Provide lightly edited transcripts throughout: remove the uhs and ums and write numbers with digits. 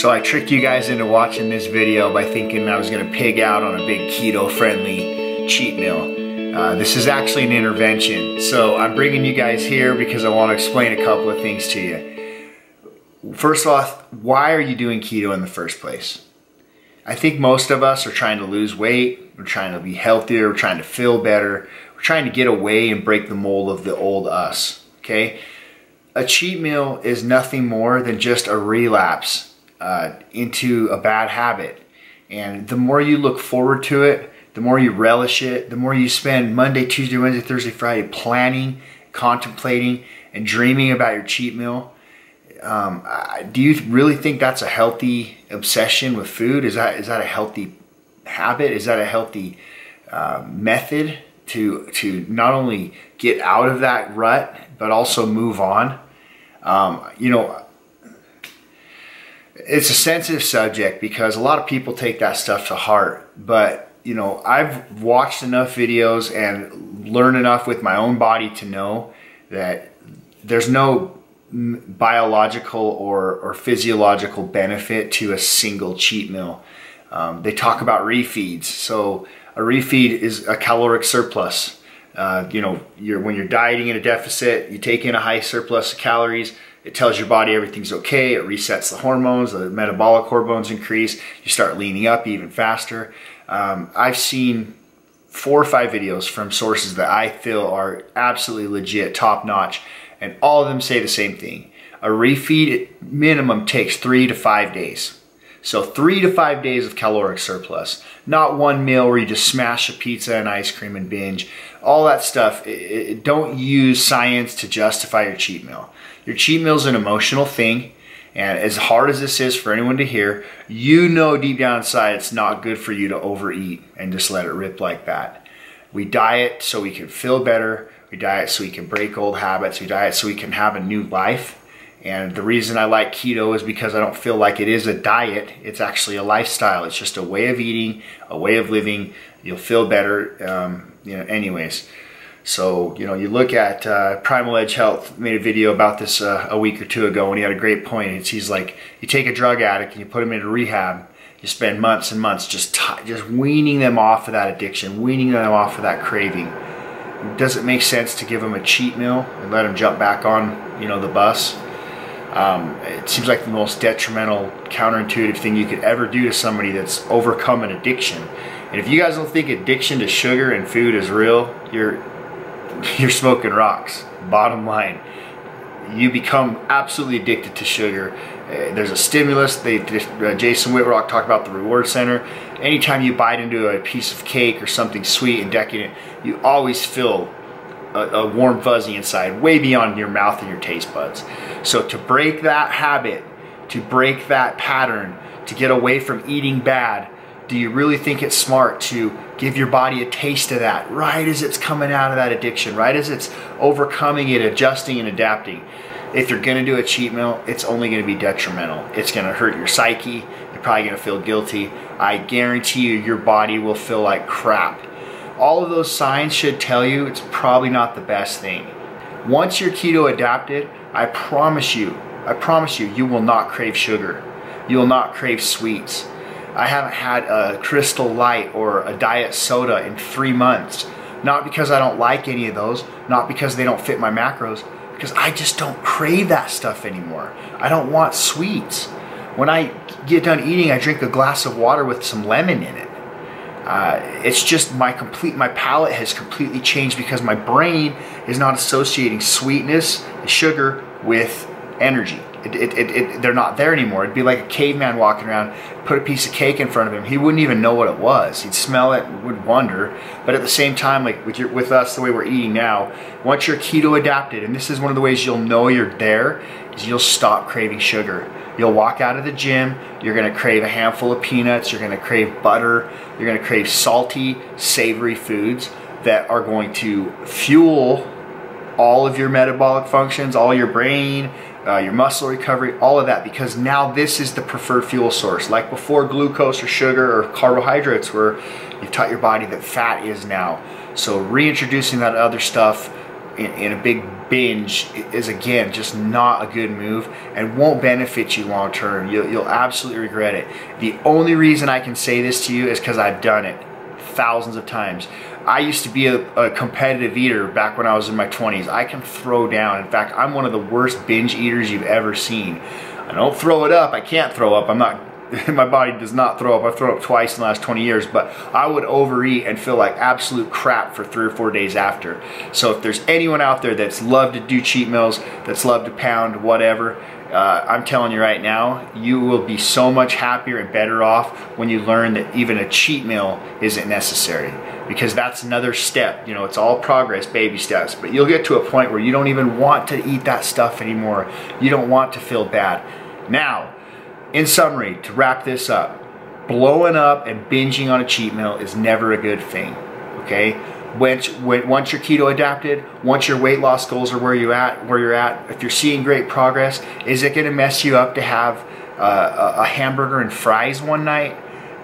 So I tricked you guys into watching this video by thinking I was gonna pig out on a big keto-friendly cheat meal. This is actually an intervention. So I'm bringing you guys here because I want to explain a couple of things to you. First off, why are you doing keto in the first place? I think most of us are trying to lose weight, we're trying to be healthier, we're trying to feel better, we're trying to get away and break the mold of the old us, okay? A cheat meal is nothing more than just a relapse into a bad habit. And the more you look forward to it, the more you relish it, the more you spend Monday, Tuesday, Wednesday, Thursday, Friday planning, contemplating, and dreaming about your cheat meal. Do you really think that's a healthy obsession with food? Is that a healthy habit? Is that a healthy method to not only get out of that rut, but also move on? You know, it's a sensitive subject because a lot of people take that stuff to heart, but you know, I've watched enough videos and learned enough with my own body to know that there's no biological or physiological benefit to a single cheat meal. They talk about refeeds. So a refeed is a caloric surplus. You know, when you're dieting in a deficit, you take in a high surplus of calories. It tells your body everything's okay. It resets the hormones, the metabolic hormones increase. You start leaning up even faster. I've seen 4 or 5 videos from sources that I feel are absolutely legit, top notch, and all of them say the same thing. A refeed minimum takes 3 to 5 days. So 3 to 5 days of caloric surplus. Not one meal where you just smash a pizza and ice cream and binge. All that stuff, don't use science to justify your cheat meal. Your cheat meal is an emotional thing, and as hard as this is for anyone to hear, you know deep down inside it's not good for you to overeat and just let it rip like that. We diet so we can feel better. We diet so we can break old habits. We diet so we can have a new life. And the reason I like keto is because I don't feel like it is a diet. It's actually a lifestyle. It's just a way of eating, a way of living. You'll feel better, you know, anyways. So, you know, you look at Primal Edge Health made a video about this a week or 2 ago, and he had a great point. He's like, you take a drug addict and you put him into rehab, you spend months and months just weaning them off of that addiction, weaning them off of that craving. Does it make sense to give them a cheat meal and let them jump back on, you know, the bus? It seems like the most detrimental, counterintuitive thing you could ever do to somebody that's overcome an addiction. And if you guys don't think addiction to sugar and food is real, you're smoking rocks. Bottom line, you become absolutely addicted to sugar. There's a stimulus. Jason Whitrock talked about the reward center. Anytime you bite into a piece of cake or something sweet and decadent, you always feel a warm fuzzy inside, way beyond your mouth and your taste buds. So to break that habit, to break that pattern, to get away from eating bad, do you really think it's smart to give your body a taste of that right as it's coming out of that addiction, right as it's overcoming it, adjusting and adapting? If you're gonna do a cheat meal, it's only gonna be detrimental. It's gonna hurt your psyche. You're probably gonna feel guilty. I guarantee you, your body will feel like crap. All of those signs should tell you it's probably not the best thing. Once you're keto adapted, I promise you, you will not crave sugar. You will not crave sweets. I haven't had a Crystal Light or a diet soda in 3 months. Not because I don't like any of those, not because they don't fit my macros, because I just don't crave that stuff anymore. I don't want sweets. When I get done eating, I drink a glass of water with some lemon in it. It's just my palate has completely changed because my brain is not associating sweetness and sugar with energy. They're not there anymore. It'd be like a caveman walking around, put a piece of cake in front of him. He wouldn't even know what it was. He'd smell it, would wonder. But at the same time, like with us, the way we're eating now, once you're keto adapted, and this is one of the ways you'll know you're there, is you'll stop craving sugar. You'll walk out of the gym, you're gonna crave a handful of peanuts, you're gonna crave butter, you're gonna crave salty, savory foods that are going to fuel all of your metabolic functions, all your brain, your muscle recovery, all of that, because now this is the preferred fuel source. Like before, glucose or sugar or carbohydrates were, you've taught your body that fat is now. So reintroducing that other stuff in a big binge is, again, just not a good move and won't benefit you long term. You'll absolutely regret it. The only reason I can say this to you is because I've done it thousands of times. I used to be a competitive eater back when I was in my 20s. I can throw down. In fact, I'm one of the worst binge eaters you've ever seen. I don't throw it up. I can't throw up. I'm not, my body does not throw up. I've thrown up twice in the last 20 years, but I would overeat and feel like absolute crap for 3 or 4 days after. So if there's anyone out there that's loved to do cheat meals, that's loved to pound, whatever, I'm telling you right now, you will be so much happier and better off when you learn that even a cheat meal isn't necessary, because that's another step. You know, it's all progress, baby steps, but you'll get to a point where you don't even want to eat that stuff anymore. You don't want to feel bad. Now, in summary, to wrap this up, blowing up and binging on a cheat meal is never a good thing, okay? Once you're keto adapted, once your weight loss goals are where you're at, if you're seeing great progress, is it going to mess you up to have a hamburger and fries one night?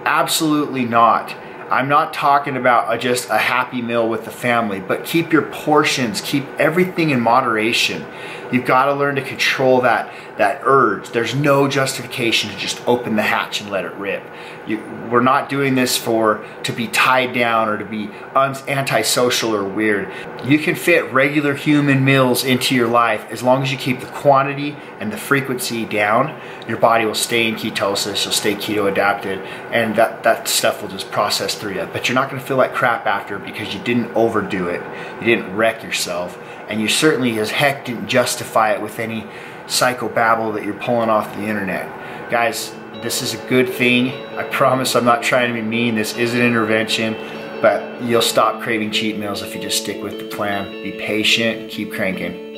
Absolutely not. I'm not talking about just a happy meal with the family, but keep your portions, keep everything in moderation. You've got to learn to control that urge. There's no justification to just open the hatch and let it rip. We're not doing this to be tied down or to be antisocial or weird. You can fit regular human meals into your life as long as you keep the quantity and the frequency down. Your body will stay in ketosis, you'll stay keto adapted, and that stuff will just process through you. But you're not going to feel like crap after because you didn't overdo it, you didn't wreck yourself, and you certainly as heck didn't justify it with any psychobabble that you're pulling off the internet. Guys, this is a good thing. I promise I'm not trying to be mean. This is an intervention, but you'll stop craving cheat meals if you just stick with the plan. Be patient, keep cranking.